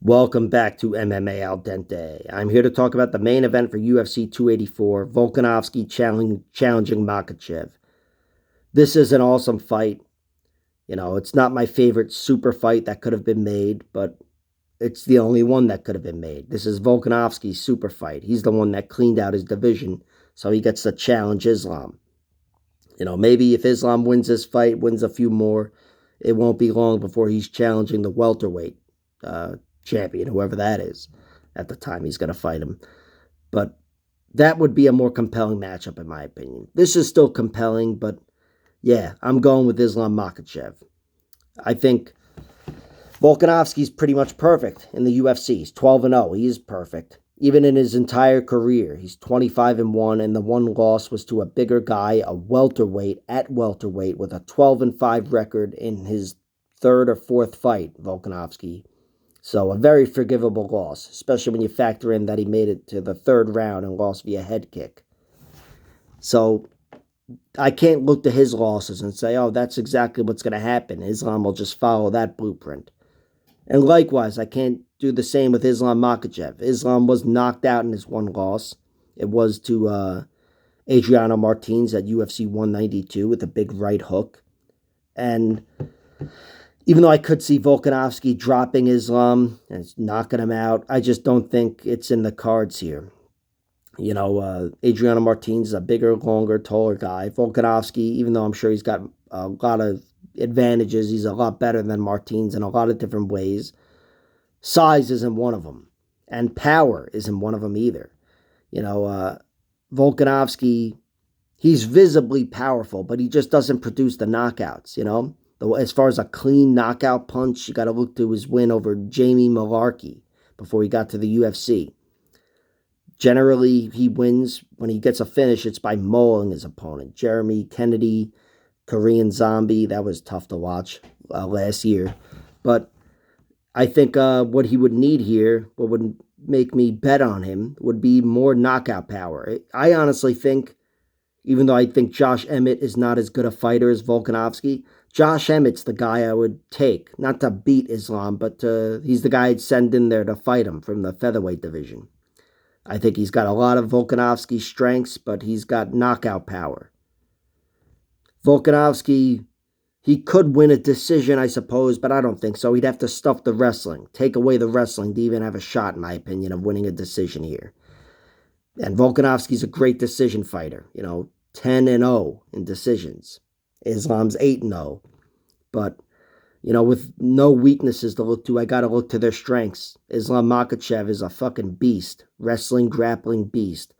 Welcome back to MMA Al Dente. I'm here to talk about the main event for UFC 284, Volkanovski challenging Makhachev. This is an awesome fight. It's not my favorite super fight that could have been made, but it's the only one that could have been made. This is Volkanovski's super fight. He's the one that cleaned out his division, so he gets to challenge Islam. Maybe if Islam wins this fight, wins a few more, it won't be long before he's challenging the welterweight uh, champion, whoever that is, at the time he's going to fight him. But that would be a more compelling matchup, in my opinion. This is still compelling, but yeah, I'm going with Islam Makhachev. I think Volkanovski's pretty much perfect in the UFC. He's 12-0. He is perfect. Even in his entire career, he's 25-1, and the one loss was to a bigger guy, a welterweight at welterweight with a 12-5 record in his third or fourth fight, Volkanovski. So a very forgivable loss, especially when you factor in that he made it to the third round and lost via head kick. So I can't look to his losses and say, oh, that's exactly what's going to happen. Islam will just follow that blueprint. And likewise, I can't do the same with Islam Makhachev. Islam was knocked out in his one loss. It was to Adriano Martins at UFC 192 with a big right hook. And even though I could see Volkanovski dropping Islam and knocking him out, I just don't think it's in the cards here. Adriano Martins is a bigger, longer, taller guy. Volkanovski, even though I'm sure he's got a lot of advantages, he's a lot better than Martins in a lot of different ways. Size isn't one of them, and power isn't one of them either. Volkanovski, he's visibly powerful, but he just doesn't produce the knockouts, As far as a clean knockout punch, you got to look to his win over Jamie Malarkey before he got to the UFC. Generally, he wins when he gets a finish. It's by mauling his opponent. Jeremy Kennedy, Korean Zombie, that was tough to watch last year. But I think what he would need here, what would make me bet on him, would be more knockout power. I honestly think, even though I think Josh Emmett is not as good a fighter as Volkanovski, Josh Emmett's the guy I would take, not to beat Islam, but he's the guy I'd send in there to fight him from the featherweight division. I think he's got a lot of Volkanovski's strengths, but he's got knockout power. Volkanovski, he could win a decision, I suppose, but I don't think so. He'd have to stuff the wrestling, take away the wrestling to even have a shot, in my opinion, of winning a decision here. And Volkanovski's a great decision fighter, 10-0 in decisions. Islam's 8-0. But, with no weaknesses to look to, I got to look to their strengths. Islam Makhachev is a fucking beast, wrestling, grappling beast.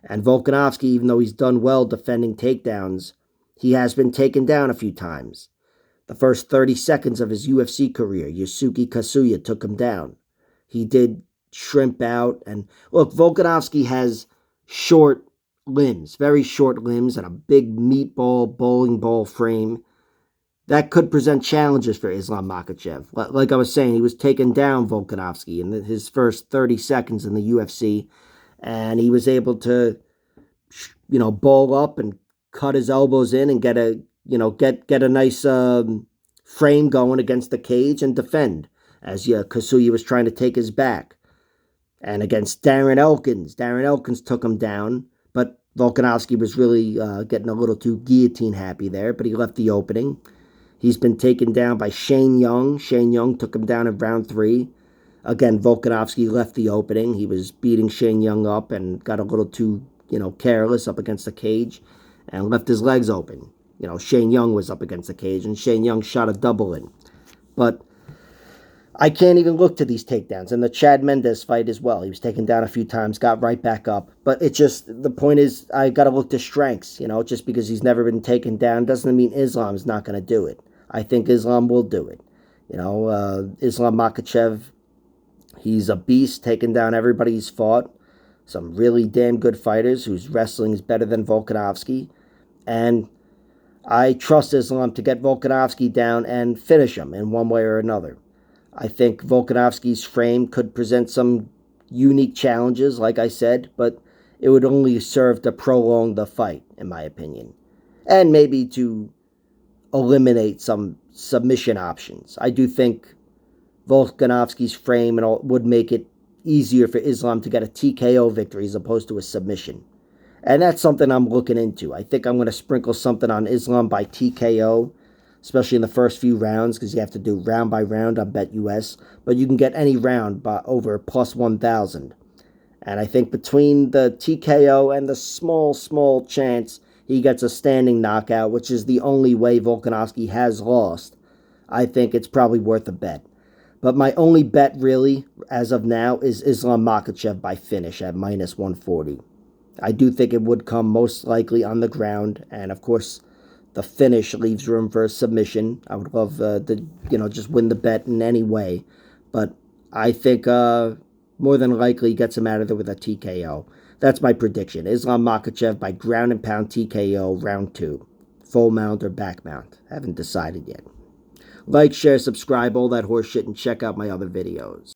And Volkanovski, even though he's done well defending takedowns, he has been taken down a few times. The first 30 seconds of his UFC career, Yusuke Kasuya took him down. He did shrimp out. And look, Volkanovski has short limbs, very short limbs, and a big meatball, bowling ball frame. That could present challenges for Islam Makhachev. Like I was saying, he was taking down Volkanovski in his first 30 seconds in the UFC, and he was able to, ball up and cut his elbows in and get a nice frame going against the cage and defend as Kasuya was trying to take his back. And against Darren Elkins took him down, but Volkanovski was really getting a little too guillotine happy there, but he left the opening. He's been taken down by Shane Young. Shane Young took him down in round 3. Again, Volkanovski left the opening. He was beating Shane Young up and got a little too, careless up against the cage and left his legs open. Shane Young was up against the cage, and Shane Young shot a double in. But I can't even look to these takedowns. And the Chad Mendes fight as well. He was taken down a few times, got right back up. But the point is, I got to look to strengths. Just because he's never been taken down doesn't mean Islam is not going to do it. I think Islam will do it. Islam Makhachev, he's a beast, taking down everybody he's fought. Some really damn good fighters whose wrestling is better than Volkanovski. And I trust Islam to get Volkanovski down and finish him in one way or another. I think Volkanovski's frame could present some unique challenges, like I said, but it would only serve to prolong the fight, in my opinion. And maybe to eliminate some submission options. I do think Volkanovski's frame and all would make it easier for Islam to get a TKO victory as opposed to a submission. And that's something I'm looking into. I think I'm going to sprinkle something on Islam by TKO, especially in the first few rounds, because you have to do round by round on BetUS. But you can get any round by over plus 1,000. And I think between the TKO and the small chance he gets a standing knockout, which is the only way Volkanovski has lost, I think it's probably worth a bet. But my only bet really, as of now, is Islam Makhachev by finish at minus 140. I do think it would come most likely on the ground, and of course, the finish leaves room for a submission. I would love to, just win the bet in any way, but I think more than likely gets him out of there with a TKO. That's my prediction. Islam Makhachev by ground and pound TKO round 2. Full mount or back mount. Haven't decided yet. Like, share, subscribe, all that horse shit, and check out my other videos.